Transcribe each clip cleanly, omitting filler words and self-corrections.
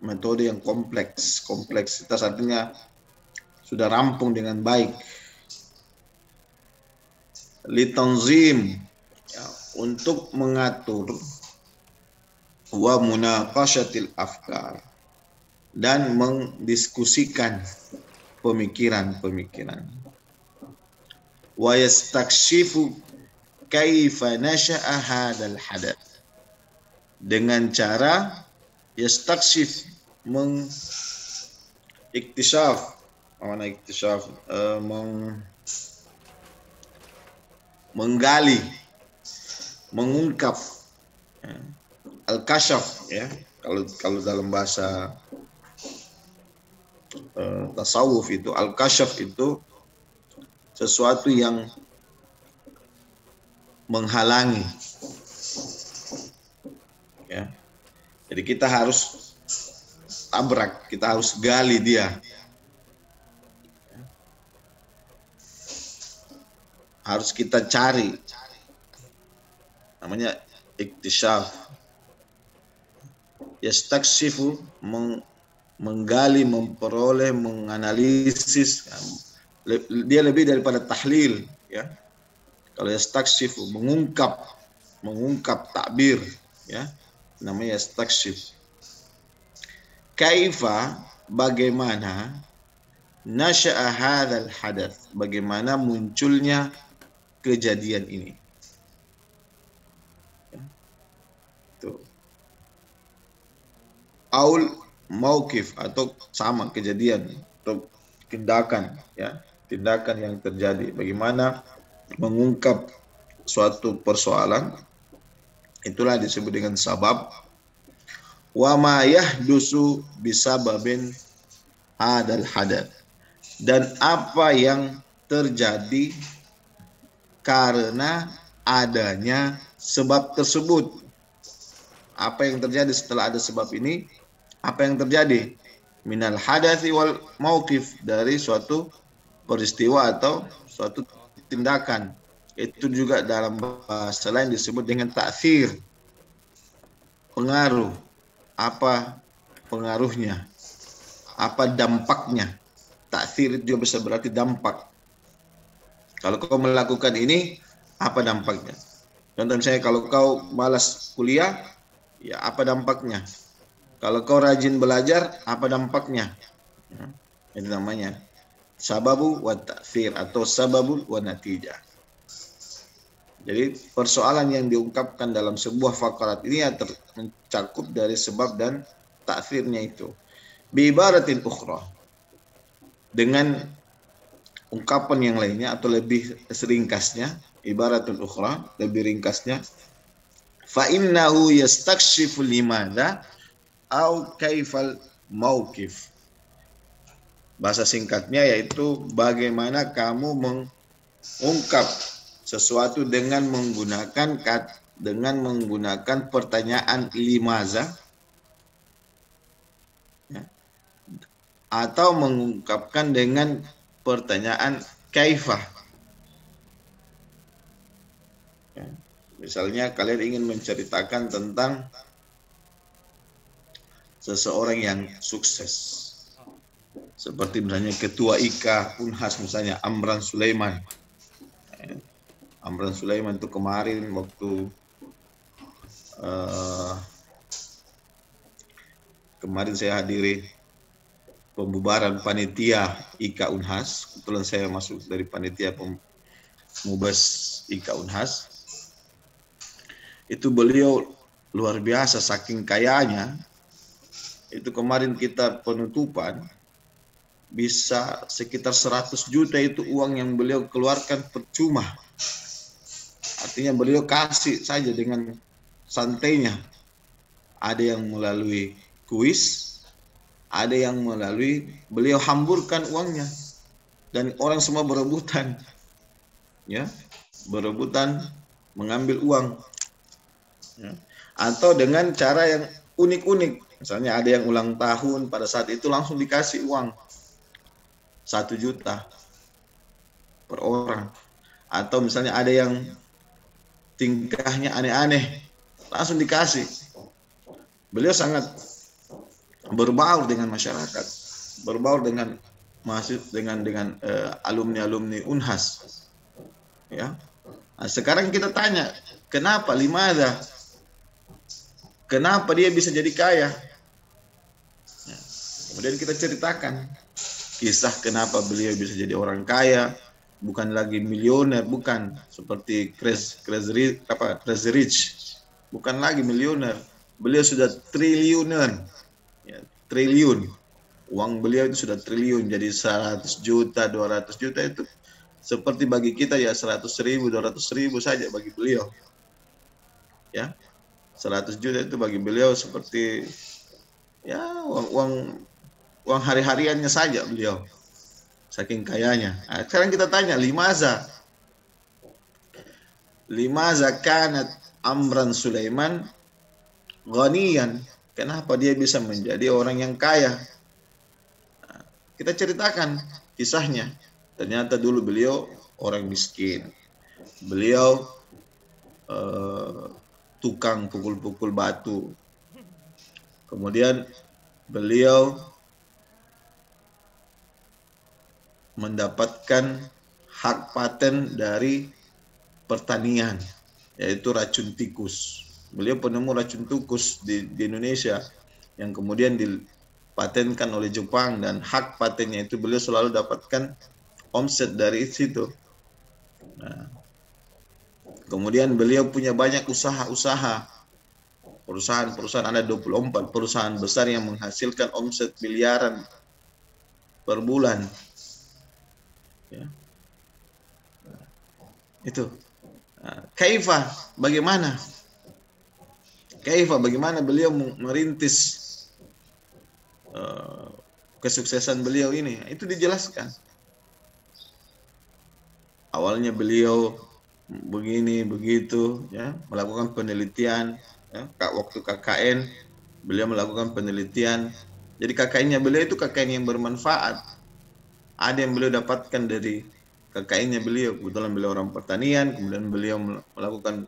metode yang kompleks. Kompleksitas artinya sudah rampung dengan baik. Litanzim, ya, untuk mengatur, wa munaqashatil afkar, dan mendiskusikan pemikiran-pemikiran. Wa yastakshifu kaifa nasha'a hadzal hadath, dengan cara yastakshif, iktisyaf, mana iktisyaf, menggali, mengungkap, al-kasyaf, ya, kalau dalam bahasa tasawuf itu al-kasyaf itu sesuatu yang menghalangi, ya. Jadi kita harus tabrak, kita harus gali dia, harus kita cari, namanya iktisyaf. Yastakshifu, menggali, memperoleh, menganalisis. Dia lebih daripada tahlil, ya. Kalau yastakshifu, mengungkap takbir, ya, namanya yastakshif. Kaifa, bagaimana, nasya'a hadzal hadath, bagaimana munculnya kejadian ini. Tuh. Aul mauqif, atau sama kejadian atau tindakan, ya, tindakan yang terjadi. Bagaimana mengungkap suatu persoalan, itulah disebut dengan sabab. Wa ma yahdusu bisababin hadzal hadath, dan apa yang terjadi karena adanya sebab tersebut. Apa yang terjadi setelah ada sebab ini? Apa yang terjadi? Minal hadathi wal mauqif, dari suatu peristiwa atau suatu tindakan. Itu juga dalam bahasa lain disebut dengan ta'thir, pengaruh. Apa pengaruhnya? Apa dampaknya? Ta'thir itu juga bisa berarti dampak. Kalau kau melakukan ini, apa dampaknya? Contoh misalnya kalau kau malas kuliah, ya apa dampaknya? Kalau kau rajin belajar, apa dampaknya? Itu namanya sababu wa ta'thir atau sababul wa natijah. Jadi persoalan yang diungkapkan dalam sebuah faqarat ini mencakup dari sebab dan ta'thirnya itu. Bi ibaratin ukhra, dengan ungkapan yang lainnya atau lebih ringkasnya, ibaratun ukhra, lebih ringkasnya, fa innahu yastakshifu limadha au kaifal mauqif. Bahasa singkatnya yaitu bagaimana kamu mengungkap sesuatu dengan menggunakan pertanyaan limaza, ya, atau mengungkapkan dengan pertanyaan kaifah. Ya, misalnya kalian ingin menceritakan tentang seseorang yang sukses, seperti misalnya ketua IKA Unhas, misalnya Amran Sulaiman. Amran Sulaiman itu kemarin waktu kemarin saya hadiri pembubaran panitia IKA Unhas. Kebetulan saya masuk dari panitia pemubas IKA Unhas. Itu beliau luar biasa, saking kayanya. Itu kemarin kita penutupan, bisa sekitar 100 juta itu uang yang beliau keluarkan percuma. Artinya beliau kasih saja dengan santainya. Ada yang melalui kuis, ada yang melalui beliau hamburkan uangnya, dan orang semua berebutan, ya, berebutan mengambil uang, ya. Atau dengan cara yang unik-unik. Misalnya ada yang ulang tahun, pada saat itu langsung dikasih uang 1 juta per orang. Atau misalnya ada yang tingkahnya aneh-aneh, langsung dikasih. Beliau sangat berbaur dengan masyarakat, berbaur dengan alumni-alumni Unhas, ya. Nah, sekarang kita tanya, kenapa limadha? Kenapa dia bisa jadi kaya? Ya. Kemudian kita ceritakan kisah kenapa beliau bisa jadi orang kaya, bukan lagi milioner, bukan seperti Crazy Rich, bukan lagi milioner. Beliau sudah triliuner, ya, triliun. Uang beliau itu sudah triliun, jadi 100 juta, 200 juta itu seperti bagi kita ya 100.000, 200.000 saja bagi beliau. Ya, 100 juta itu bagi beliau seperti ya uang hari-hariannya saja beliau. Saking kayanya. Nah, sekarang kita tanya, limaza kanat Amran Sulaiman ghaniyan? Kenapa dia bisa menjadi orang yang kaya? Nah, kita ceritakan kisahnya. Ternyata dulu beliau orang miskin. Beliau tukang pukul-pukul batu. Kemudian beliau mendapatkan hak paten dari pertanian, yaitu racun tikus. Beliau penemu racun tikus di Indonesia yang kemudian dipatenkan oleh Jepang, dan hak patennya itu beliau selalu dapatkan omset dari situ. Nah, kemudian beliau punya banyak usaha-usaha, perusahaan-perusahaan, ada 24 perusahaan besar yang menghasilkan omset miliaran per bulan. Ya. Itu. Kaifa, bagaimana beliau merintis kesuksesan beliau ini? Itu dijelaskan. Awalnya beliau begini begitu, ya, melakukan penelitian, ya, waktu KKN beliau melakukan penelitian. Jadi KKN-nya beliau itu KKN yang bermanfaat. Ada yang beliau dapatkan dari KKN-nya beliau. Kebetulan beliau orang pertanian, kemudian beliau melakukan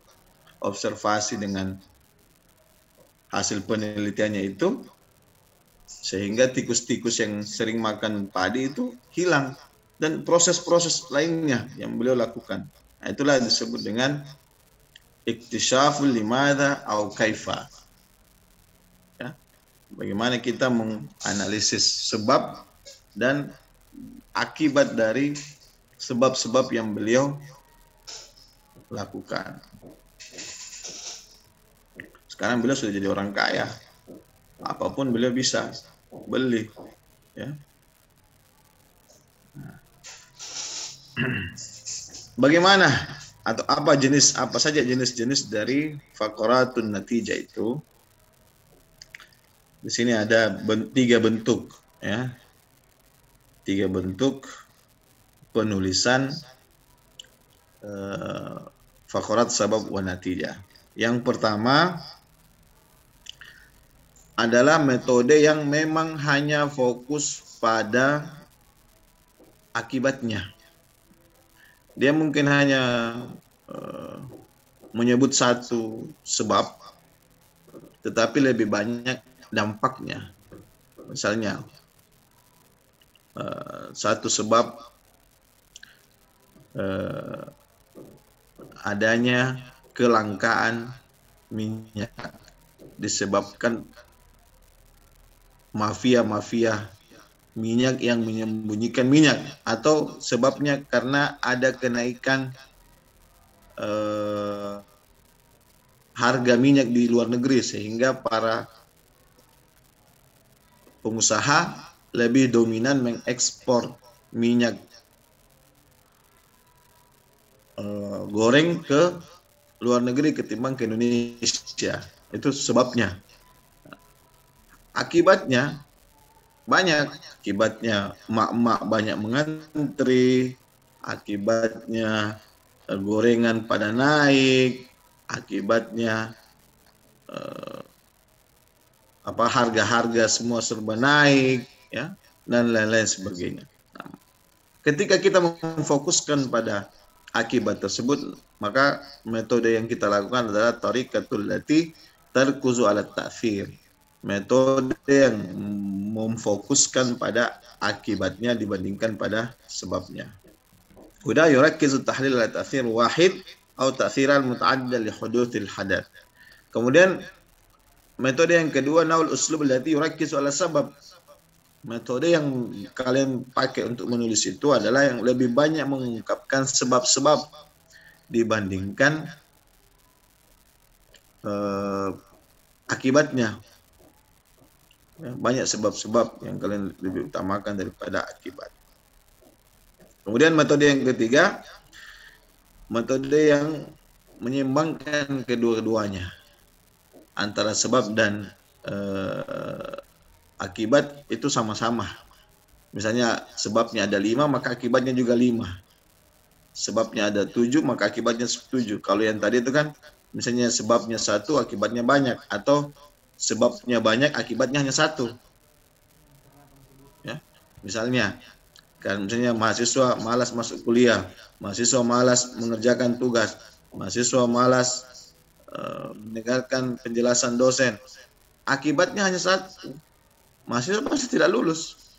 observasi dengan hasil penelitiannya itu, sehingga tikus-tikus yang sering makan padi itu hilang, dan proses-proses lainnya yang beliau lakukan. Nah, itulah disebut dengan iktisyaful limadha au kaifa. Ya, bagaimana kita menganalisis sebab dan akibat dari sebab-sebab yang beliau lakukan. Sekarang beliau sudah jadi orang kaya, apapun beliau bisa beli, ya. Bagaimana atau apa saja jenis-jenis dari faqaratun natijah itu? Di sini ada 3 bentuk, ya. 3 bentuk penulisan faqarat sabab wa natijah. Yang pertama adalah metode yang memang hanya fokus pada akibatnya. Dia mungkin hanya menyebut satu sebab, tetapi lebih banyak dampaknya. Misalnya, satu sebab adanya kelangkaan minyak disebabkan mafia-mafia minyak yang menyembunyikan minyak, atau sebabnya karena ada kenaikan harga minyak di luar negeri sehingga para pengusaha lebih dominan mengekspor minyak goreng ke luar negeri ketimbang ke Indonesia. Itu sebabnya. Akibatnya banyak. Akibatnya emak-emak banyak mengantri, akibatnya gorengan pada naik, akibatnya harga-harga semua serba naik, ya, dan lain-lain sebagainya. Nah, ketika kita memfokuskan pada akibat tersebut, maka metode yang kita lakukan adalah tariqatul lati tarkuzu ala ta'thir. Metode yang memfokuskan pada akibatnya dibandingkan pada sebabnya. Huda yurakkizu tahlil ala ta'thir wahid atau ta'thiran muta'addal li hudutsil hadath. Kemudian metode yang kedua, naul uslub allati yurakkizu ala sabab. Metode yang kalian pakai untuk menulis itu adalah yang lebih banyak mengungkapkan sebab-sebab dibandingkan akibatnya. Ya, banyak sebab-sebab yang kalian lebih utamakan daripada akibat. Kemudian metode yang ketiga, metode yang menyeimbangkan kedua-duanya antara sebab dan akibat itu sama-sama. Misalnya sebabnya ada 5 maka akibatnya juga 5. Sebabnya ada 7 maka akibatnya 7. Kalau yang tadi itu kan misalnya sebabnya 1 akibatnya banyak, atau sebabnya banyak akibatnya hanya 1. Ya, misalnya kan misalnya mahasiswa malas masuk kuliah, mahasiswa malas mengerjakan tugas, mahasiswa malas mendengarkan penjelasan dosen. Akibatnya hanya 1. Mahasiswa pasti tidak lulus.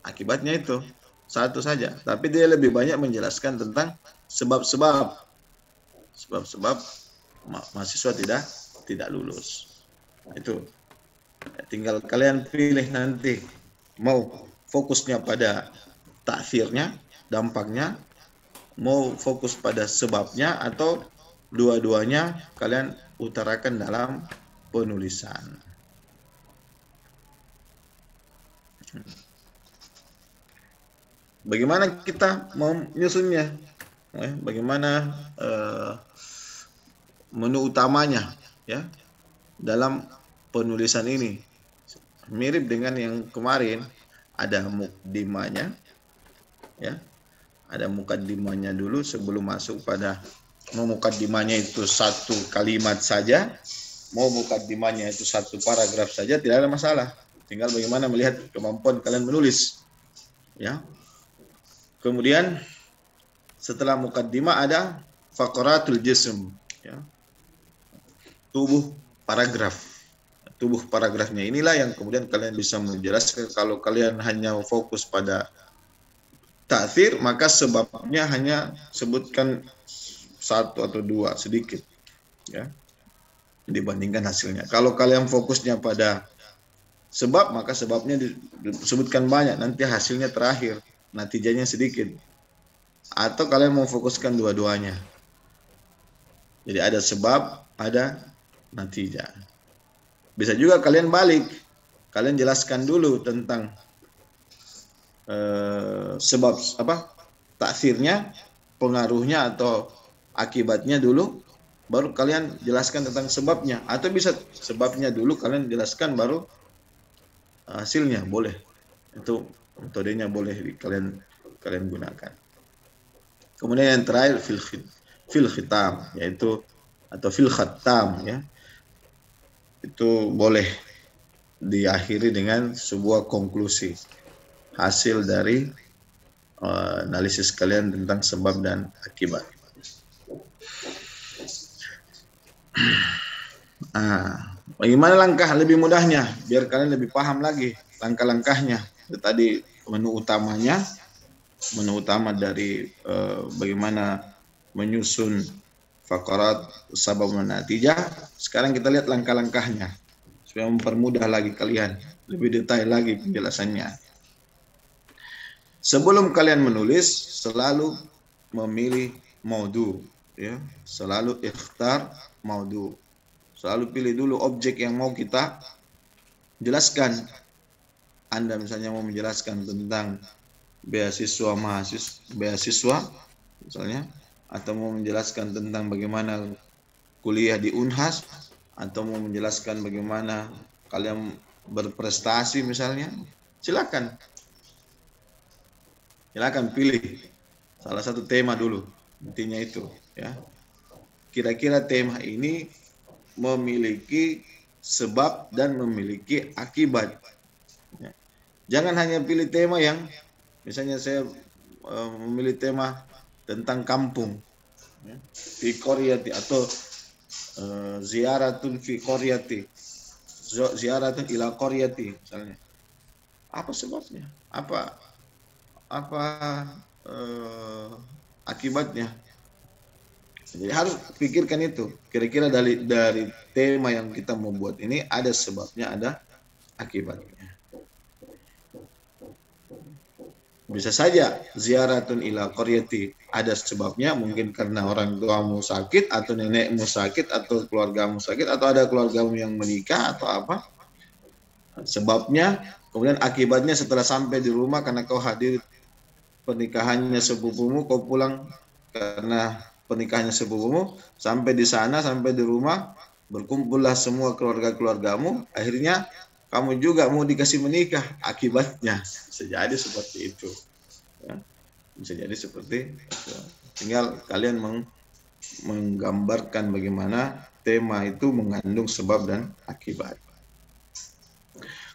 Akibatnya itu 1 saja. Tapi dia lebih banyak menjelaskan tentang sebab-sebab. Sebab-sebab mahasiswa tidak lulus. Itu. Tinggal kalian pilih nanti mau fokusnya pada ta'thirnya, dampaknya, mau fokus pada sebabnya, atau dua-duanya kalian utarakan dalam penulisan. Bagaimana kita mau menyusunnya? Bagaimana menu utamanya, ya, dalam penulisan ini? Mirip dengan yang kemarin, ada mukaddimahnya, ya, ada mukaddimahnya dulu sebelum masuk pada, mau mukaddimahnya itu 1 kalimat saja, mau mukaddimahnya itu 1 paragraf saja, tidak ada masalah. Tinggal bagaimana melihat kemampuan kalian menulis, ya. Kemudian setelah mukaddimah ada faqratul jism, ya, tubuh paragraf. Tubuh paragrafnya inilah yang kemudian kalian bisa menjelaskan. Kalau kalian hanya fokus pada ta'thir, maka sebabnya hanya sebutkan 1 atau 2 sedikit, ya, dibandingkan hasilnya. Kalau kalian fokusnya pada sebab, maka sebabnya disebutkan banyak, nanti hasilnya terakhir, natijanya sedikit. Atau kalian mau fokuskan dua-duanya, jadi ada sebab, ada natijah. Bisa juga kalian balik, kalian jelaskan dulu tentang sebab ta'thirnya, pengaruhnya atau akibatnya dulu, baru kalian jelaskan tentang sebabnya. Atau bisa sebabnya dulu kalian jelaskan baru hasilnya, boleh. Itu metodenya boleh kalian gunakan. Kemudian yang terakhir fil khitam, yaitu atau fil khatam, ya. Itu boleh diakhiri dengan sebuah konklusi hasil dari analisis kalian tentang sebab dan akibat. Bagaimana langkah lebih mudahnya biar kalian lebih paham lagi langkah-langkahnya? Itu tadi menu utamanya, menu utama dari bagaimana menyusun faqarat sabab dan natijah. Sekarang kita lihat langkah-langkahnya supaya mempermudah lagi kalian, lebih detail lagi penjelasannya. Sebelum kalian menulis, selalu memilih maudu, ya, selalu ikhtar maudu. Selalu pilih dulu objek yang mau kita jelaskan. Anda misalnya mau menjelaskan tentang beasiswa misalnya, atau mau menjelaskan tentang bagaimana kuliah di Unhas, atau mau menjelaskan bagaimana kalian berprestasi misalnya, silakan pilih salah satu tema dulu. Intinya itu, ya, kira-kira tema ini memiliki sebab dan memiliki akibat, ya. Jangan hanya pilih tema yang, misalnya saya memilih tema tentang kampung, ya, fi qaryati, atau ziaratun fi qaryati, ziaratun ila qaryati misalnya. Apa sebabnya? Apa akibatnya? Jadi harus pikirkan itu. Kira-kira dari tema yang kita mau buat ini ada sebabnya, ada akibatnya. Bisa saja ziaratun ila qaryati ada sebabnya, mungkin karena orang tuamu sakit atau nenekmu sakit atau keluargamu sakit atau ada keluargamu yang menikah atau apa. Sebabnya, kemudian akibatnya setelah sampai di rumah karena kau hadir pernikahannya sepupumu, kau pulang karena pernikahannya sepupumu, sampai di sana, sampai di rumah, berkumpullah semua keluarga-keluargamu, akhirnya kamu juga mau dikasih menikah, akibatnya bisa jadi seperti itu. Ya, bisa jadi seperti itu. Tinggal kalian menggambarkan bagaimana tema itu mengandung sebab dan akibat.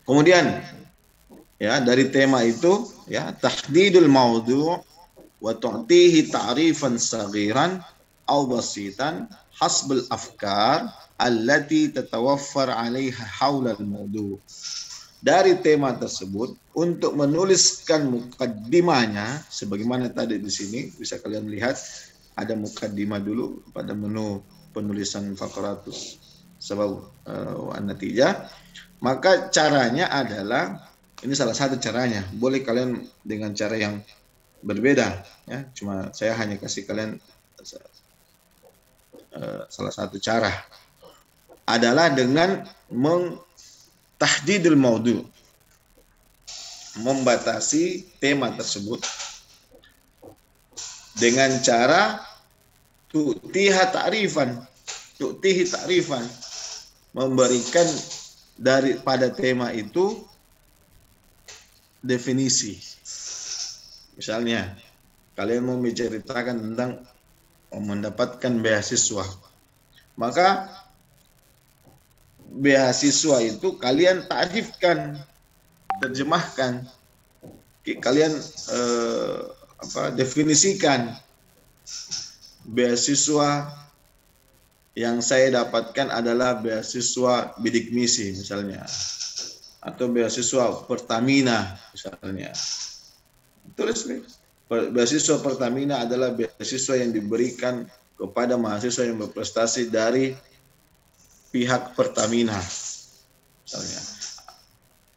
Kemudian ya dari tema itu ya tahdidul maudhu' wa tu'tihi ta'rifan saghiran aw basitan hasbul afkar allati tatawaffar 'alaiha haula al-maudhu'. Dari tema tersebut untuk menuliskan mukaddimahnya sebagaimana tadi di sini bisa kalian lihat ada mukaddimah dulu pada menu penulisan faqratus sabab wa natijah. Maka caranya adalah, ini salah satu caranya, boleh kalian dengan cara yang berbeda ya, cuma saya hanya kasih kalian salah satu cara adalah dengan tahdidul maudhu', membatasi tema tersebut dengan cara tu'tihi ta'rifan, memberikan daripada tema itu definisi. Misalnya kalian mau menceritakan tentang mendapatkan beasiswa, maka beasiswa itu kalian ta'rifkan, terjemahkan, kalian definisikan. Beasiswa yang saya dapatkan adalah beasiswa bidik misi misalnya, atau beasiswa Pertamina misalnya. Tulis nih, beasiswa Pertamina adalah beasiswa yang diberikan kepada mahasiswa yang berprestasi dari pihak Pertamina misalnya.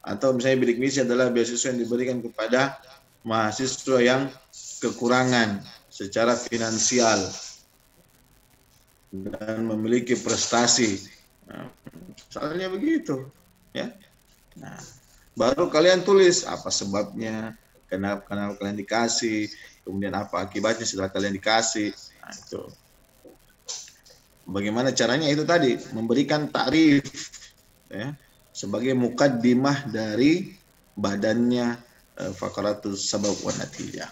Atau misalnya bidik misi adalah beasiswa yang diberikan kepada mahasiswa yang kekurangan secara finansial dan memiliki prestasi. Nah, misalnya begitu, ya. Nah, baru kalian tulis apa sebabnya, kenapa kalian dikasih, kemudian apa akibatnya setelah kalian dikasih. Nah, itu. Bagaimana caranya itu tadi, memberikan takrif ya, sebagai mukaddimah dari badannya faqratus sabab wa natijah.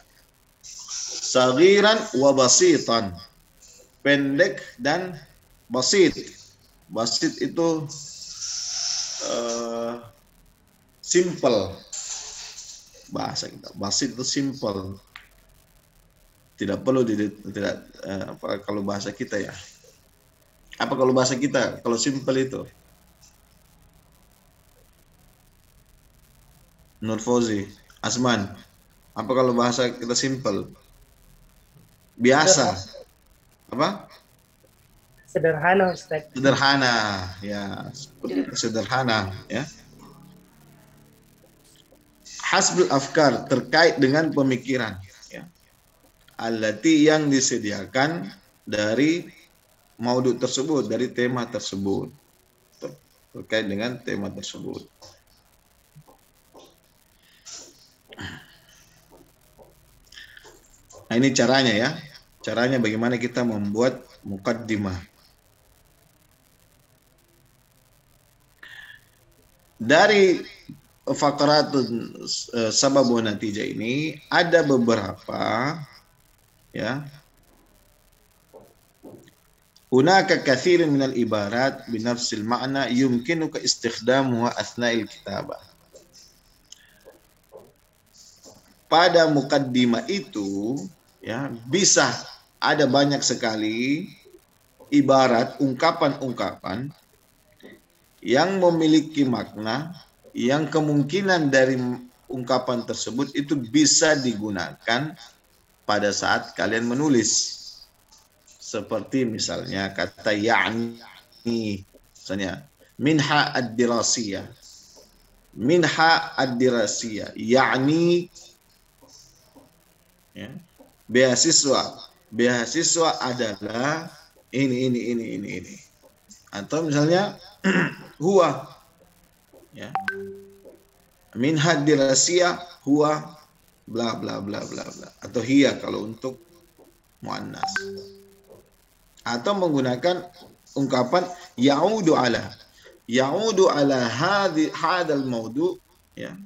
Saghiran wa basitan, pendek dan basit. Basit itu simple bahasa kita. Basit itu simple. Tidak perlu kalau bahasa kita ya. Apa kalau bahasa kita? Kalau simple itu? Nur Fauzi, Asman. Apa kalau bahasa kita simple? Biasa. Apa? Sederhana, Ustaz. Sederhana, ya. Sederhana, ya. Hasbul afkar, terkait dengan pemikiran, ya. Allati, yang disediakan dari maudhu tersebut, dari tema tersebut. Terkait dengan tema tersebut. Nah, ini caranya ya. Caranya bagaimana kita membuat mukaddimah. Dari faqratun sabab wa natijah ini ada beberapa ya. Hunaka katsirun minal ibarat binafsil ma'na yumkinuka istikhdamuha athna'il kitabah. Pada mukaddimah itu ya bisa ada banyak sekali ibarat, ungkapan-ungkapan yang memiliki makna yang kemungkinan dari ungkapan tersebut itu bisa digunakan pada saat kalian menulis. Seperti misalnya kata ya'ni, misalnya minha ad-dirasiyah. Minha ad-dirasiyah, ya'ni ya, beasiswa. Beasiswa adalah ini. Atau misalnya huwa, ya. Minha ad-dirasiyah huwa bla bla bla bla bla, atau hiya kalau untuk muannas. Atau menggunakan ungkapan ya'udu ala hadzal maudu, ya,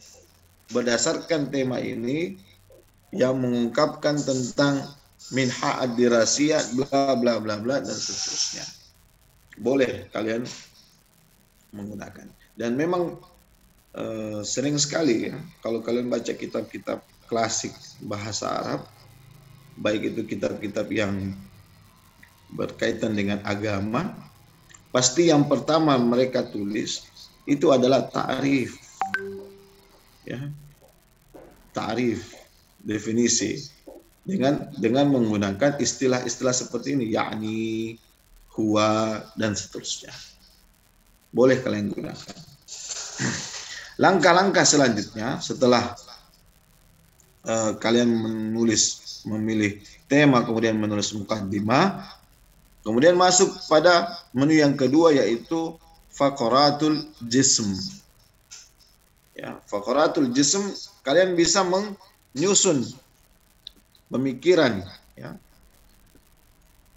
berdasarkan tema ini yang mengungkapkan tentang minha ad-dirasiyah bla bla bla bla dan seterusnya. Boleh kalian menggunakan. Dan memang sering sekali ya, kalau kalian baca kitab-kitab klasik bahasa Arab, baik itu kitab-kitab yang berkaitan dengan agama, pasti yang pertama mereka tulis itu adalah ta'rif, ya, ta'rif, definisi, dengan menggunakan istilah-istilah seperti ini, yakni, huwa, dan seterusnya. Boleh kalian gunakan. Langkah-langkah selanjutnya setelah kalian memilih tema, kemudian menulis muqaddimah, kemudian masuk pada menu yang kedua, yaitu faqaratul jism. Ya, faqaratul jism, kalian bisa menyusun pemikiran, ya,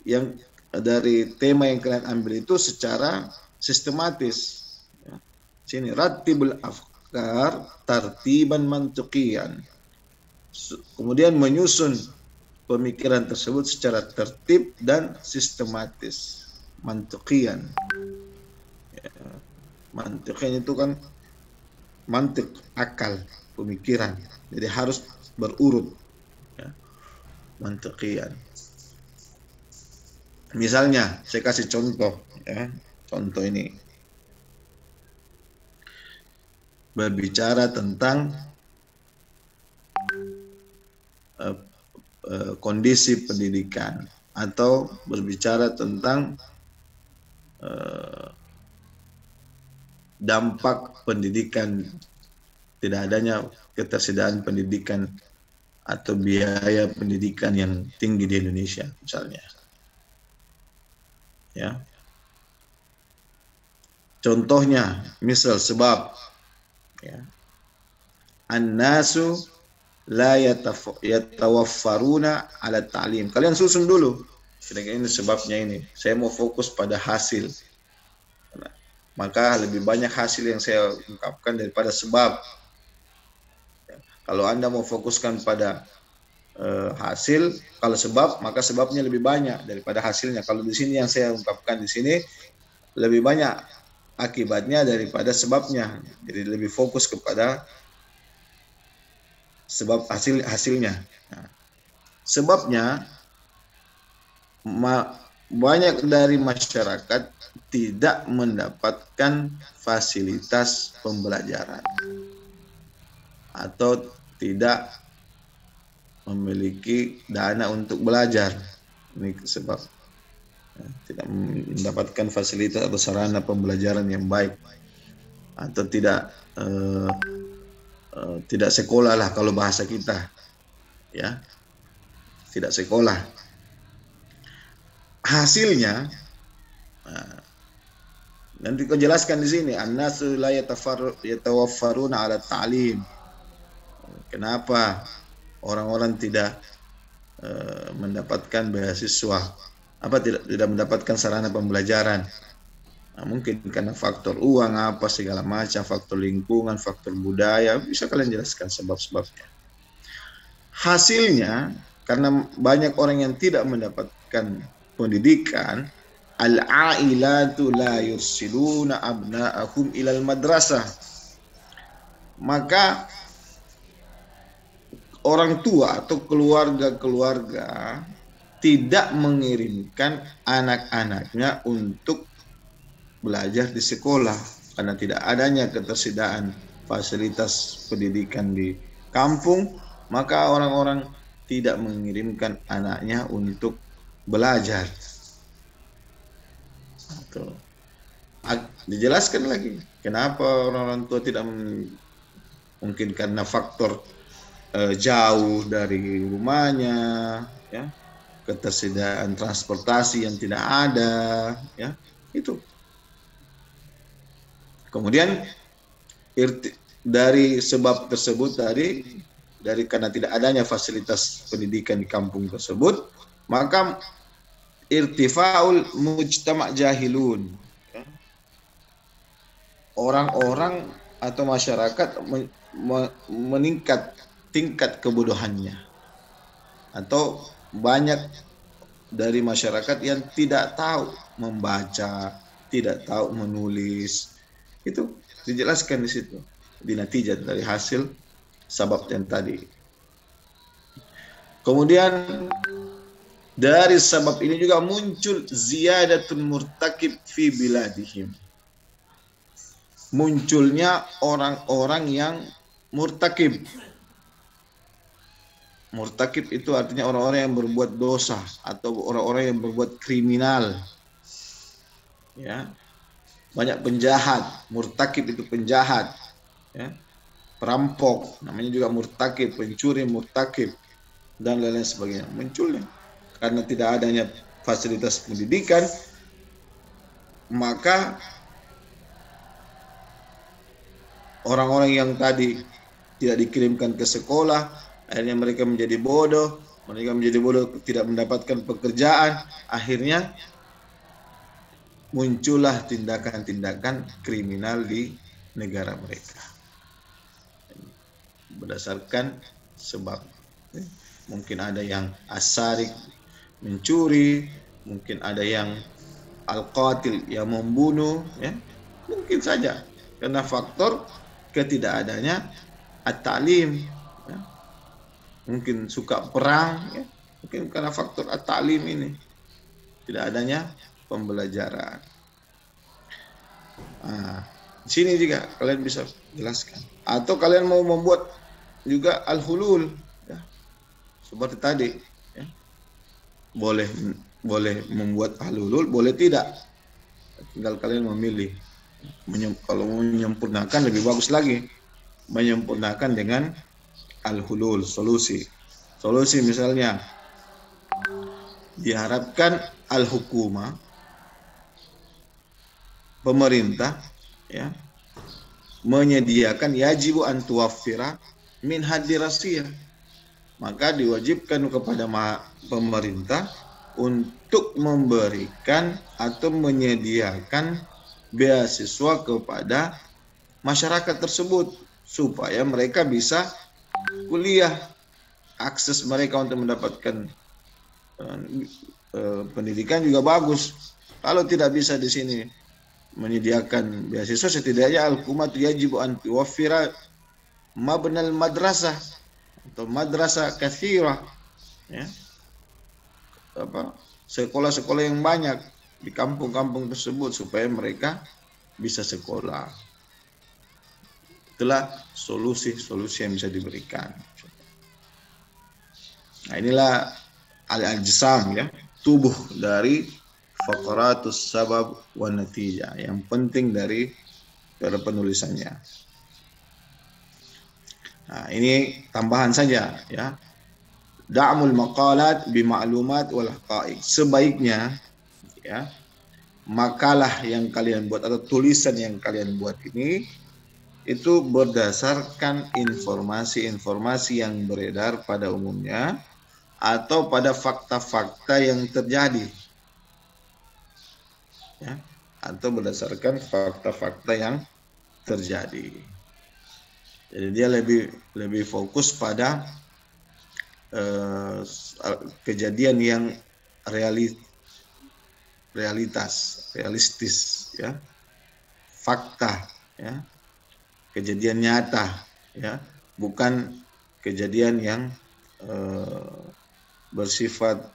yang dari tema yang kalian ambil itu secara sistematis. Ya. Sini rattibul afkar tartiban mantuqiyan. Kemudian menyusun pemikiran tersebut secara tertib dan sistematis. Mantuqiyan. Ya. Mantuqiyan itu kan mantik, akal, pemikiran. Jadi harus berurut. Ya. Mantuqiyan. Misalnya, saya kasih contoh, ya. Contoh ini berbicara tentang kondisi pendidikan, atau berbicara tentang dampak pendidikan, tidak adanya ketersediaan pendidikan atau biaya pendidikan yang tinggi di Indonesia misalnya. Ya. Contohnya, misal sebab, ya, an-nasu la yatawaffaruna ala ta'lim. Kalian susun dulu. Kira-kira ini sebabnya ini. Saya mau fokus pada hasil. Maka lebih banyak hasil yang saya ungkapkan daripada sebab. Kalau Anda mau fokuskan pada hasil, kalau sebab, maka sebabnya lebih banyak daripada hasilnya. Kalau di sini yang saya ungkapkan di sini lebih banyak akibatnya daripada sebabnya. Jadi lebih fokus kepada sebab hasilnya. Nah, sebabnya banyak dari masyarakat tidak mendapatkan fasilitas pembelajaran atau tidak memiliki dana untuk belajar. Ini sebab tidak mendapatkan fasilitas atau sarana pembelajaran yang baik, atau tidak sekolah lah kalau bahasa kita, ya, tidak sekolah. Hasilnya, nanti kau jelaskan di sini, an-nasu la yatawaffaruna ala ta'lim. Kenapa orang-orang tidak mendapatkan beasiswa, tidak mendapatkan sarana pembelajaran? Nah, mungkin karena faktor uang, apa segala macam, faktor lingkungan, faktor budaya, bisa kalian jelaskan sebab-sebabnya. Hasilnya, karena banyak orang yang tidak mendapatkan pendidikan, al-ailatu la yursiluna abna'ahum ilal madrasah. Maka orang tua atau keluarga-keluarga tidak mengirimkan anak-anaknya untuk belajar di sekolah karena tidak adanya ketersediaan fasilitas pendidikan di kampung, maka orang-orang tidak mengirimkan anaknya untuk belajar. Tuh. Dijelaskan lagi kenapa orang-orang tua tidak mungkin karena faktor jauh dari rumahnya, ya, ketersediaan transportasi yang tidak ada, ya, itu. Kemudian dari sebab tersebut tadi, dari karena tidak adanya fasilitas pendidikan di kampung tersebut, maka irtifaul mujtama' jahilun, orang-orang atau masyarakat meningkat tingkat kebodohannya, atau banyak dari masyarakat yang tidak tahu membaca, tidak tahu menulis. Itu dijelaskan di situ, di natijah dari hasil sebab yang tadi. Kemudian dari sebab ini juga muncul ziyadatul murtakib fi biladihim. Munculnya orang-orang yang murtakib. Murtakib itu artinya orang-orang yang berbuat dosa atau orang-orang yang berbuat kriminal. Ya. Banyak penjahat, murtakib itu penjahat, ya. Perampok, namanya juga murtakib, pencuri murtakib, dan lain-lain sebagainya. Munculnya karena tidak adanya fasilitas pendidikan, maka orang-orang yang tadi tidak dikirimkan ke sekolah, akhirnya mereka menjadi bodoh, tidak mendapatkan pekerjaan, akhirnya muncullah tindakan-tindakan kriminal di negara mereka. Berdasarkan sebab. Mungkin ada yang asarik, mencuri, mungkin ada yang al-qatil, yang membunuh, ya. Mungkin saja karena faktor ketidakadanya at-ta'lim, ya. Mungkin suka perang, ya. Mungkin karena faktor at-ta'lim ini, tidak adanya pembelajaran. Di sini juga kalian bisa jelaskan. Atau kalian mau membuat juga al-hulul, ya. Seperti tadi, ya. Boleh membuat al-hulul, boleh tidak. Tinggal kalian memilih. Kalau mau menyempurnakan lebih bagus lagi. Menyempurnakan dengan al-hulul, solusi. Solusi misalnya diharapkan al-hukuma, pemerintah, ya, menyediakan yajibu an tuwaffira min hadirasiyah, maka diwajibkan kepada pemerintah untuk memberikan atau menyediakan beasiswa kepada masyarakat tersebut supaya mereka bisa kuliah, akses mereka untuk mendapatkan pendidikan juga bagus. Kalau tidak bisa di sini menyediakan beasiswa, setidaknya al-hukumat yajibu an tuwaffira mabnal madrasah atau madrasah katsirah, ya. Sekolah-sekolah yang banyak di kampung-kampung tersebut supaya mereka bisa sekolah. Itulah solusi-solusi yang bisa diberikan. Nah, inilah al-ajsam, ya, tubuh dari faqaratus sabab wa natijah, yang penting dari penulisannya. Nah, ini tambahan saja, ya. Da'mul maqalat bi ma'lumat wal haqa'iq. Sebaiknya, ya, makalah yang kalian buat atau tulisan yang kalian buat ini itu berdasarkan informasi-informasi yang beredar pada umumnya atau pada fakta-fakta yang terjadi, ya, atau berdasarkan fakta-fakta yang terjadi. Jadi dia lebih fokus pada kejadian yang realistis, ya, fakta, ya, kejadian nyata, ya, bukan kejadian yang bersifat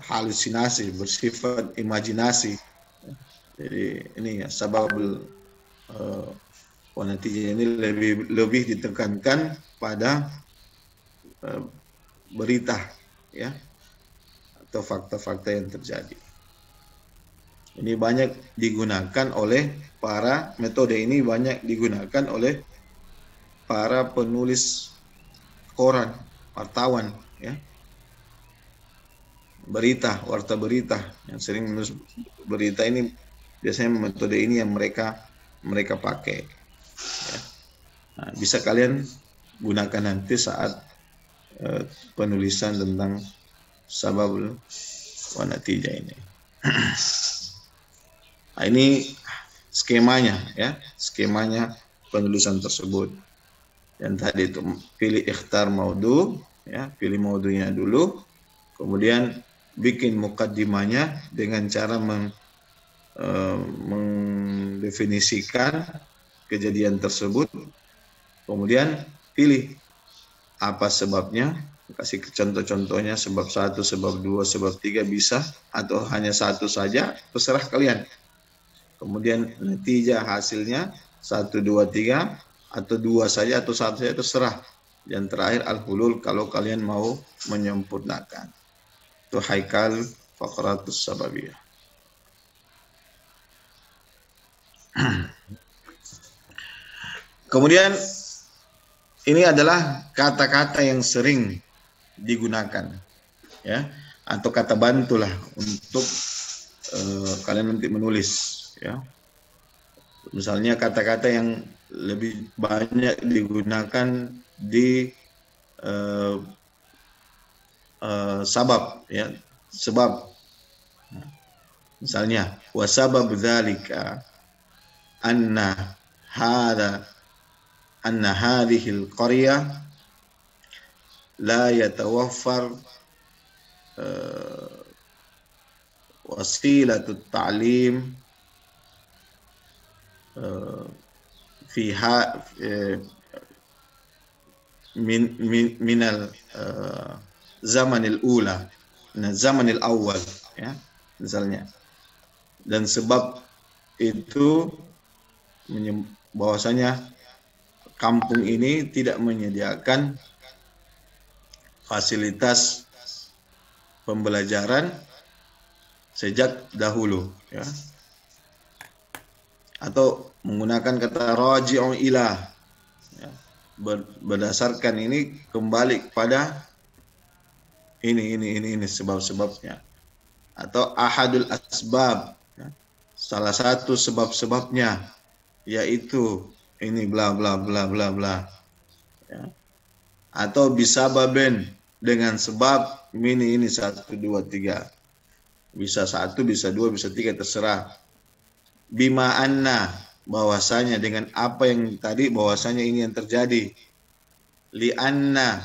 halusinasi, bersifat imajinasi. Jadi ini ya sababul Natijah ini lebih ditekankan pada berita, ya, atau fakta-fakta yang terjadi. Ini banyak digunakan oleh metode ini banyak digunakan oleh para penulis koran, wartawan, ya, warta berita yang sering menulis berita ini, biasanya metode ini yang mereka pakai. Ya. Nah, bisa kalian gunakan nanti saat penulisan tentang sababul wa natijah ini. Nah, ini skemanya, ya, skemanya penulisan tersebut. Yang tadi itu pilih ikhtar maudu, ya, pilih maudunya dulu, kemudian bikin mukaddimahnya dengan cara mendefinisikan kejadian tersebut, kemudian pilih apa sebabnya, kasih contoh-contohnya, sebab 1, sebab 2, sebab 3 bisa, atau hanya 1 saja, terserah kalian. Kemudian natijah hasilnya 1, 2, 3, atau 2 saja atau 1 saja, terserah. Yang terakhir al-hulul kalau kalian mau menyempurnakan. Itu haikal faqratus sababiyah. Kemudian ini adalah kata-kata yang sering digunakan, ya, atau kata bantulah untuk kalian nanti menulis, ya. Misalnya kata-kata yang lebih banyak digunakan di sabab, ya, sebab. Misalnya wasabab dzalika anna hadhihi al-qaryah la yatawaffar wasilatut ta'lim fiha min al zaman al-ula, min zaman al-awwal, ya, misalnya. Dan sebab itu bahwasanya kampung ini tidak menyediakan fasilitas pembelajaran sejak dahulu, ya. Atau menggunakan kata raji'un ila, ya, berdasarkan ini kembali kepada ini sebab-sebabnya. Atau ahadul asbab, ya, salah satu sebab-sebabnya yaitu ini bla bla bla bla bla, ya. Atau bisababen, dengan sebab ini 1, 2, 3, bisa 1, bisa 2, bisa 3, terserah. Bima anna, bahwasanya dengan apa yang tadi, bahwasanya ini yang terjadi. Li anna,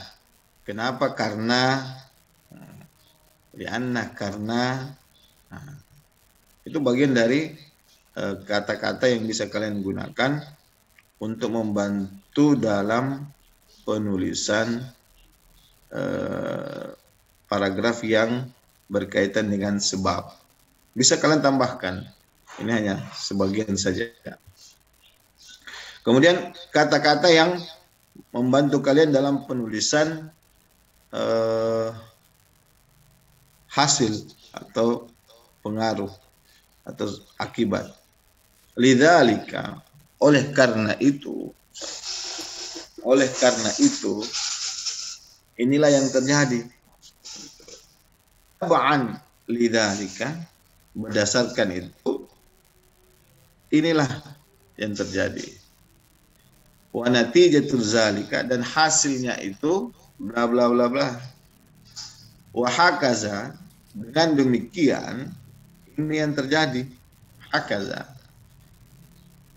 kenapa? Karena. Li anna, karena. Nah, itu bagian dari kata-kata yang bisa kalian gunakan untuk membantu dalam penulisan paragraf yang berkaitan dengan sebab. Bisa kalian tambahkan. Ini hanya sebagian saja. Kemudian kata-kata yang membantu kalian dalam penulisan hasil atau pengaruh atau akibat. Lidzalika, oleh karena itu, inilah yang terjadi. Tab'an lidzalika, berdasarkan itu, inilah yang terjadi. Wa natijatul zalika, dan hasilnya itu bla bla bla bla. Wa hakaza, dengan demikian ini yang terjadi. Hakaza.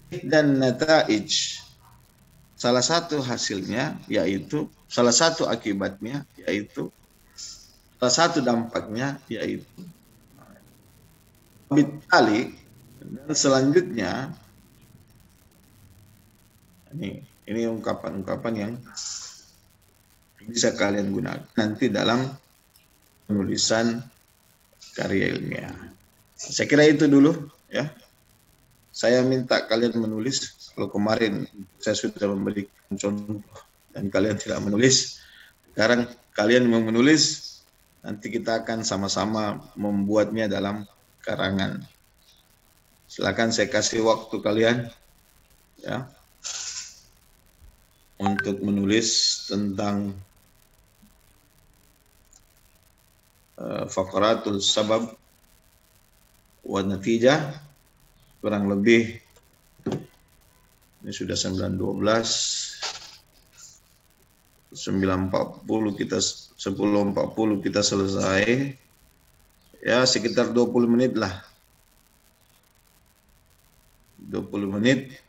Dan nataij, salah satu hasilnya yaitu, salah satu akibatnya yaitu, salah satu dampaknya yaitu. Bitali, dan selanjutnya ini ungkapan-ungkapan yang bisa kalian gunakan nanti dalam penulisan karya ilmiah. Saya kira itu dulu, ya. Saya minta kalian menulis Kalau kemarin saya sudah memberikan contoh dan kalian tidak menulis, sekarang kalian mau menulis, nanti kita akan sama-sama membuatnya dalam karangan. Silakan saya kasih waktu kalian ya untuk menulis tentang faqratul sabab wa natijah, kurang lebih ini sudah 9.12, 9.40 kita 10.40 kita selesai ya, sekitar 20 menit lah, 20 menit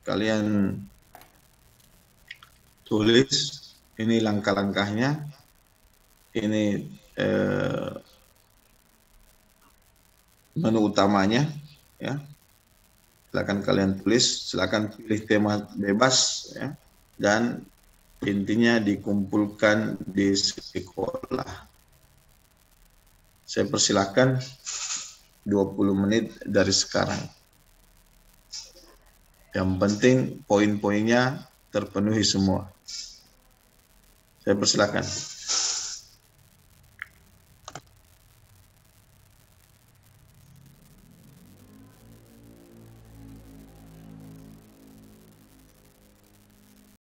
kalian tulis ini langkah-langkahnya, ini menu utamanya ya. Silakan kalian tulis, silakan pilih tema bebas ya, dan intinya dikumpulkan di sekolah. Saya persilahkan 20 menit dari sekarang. Yang penting poin-poinnya terpenuhi semua. Saya persilahkan.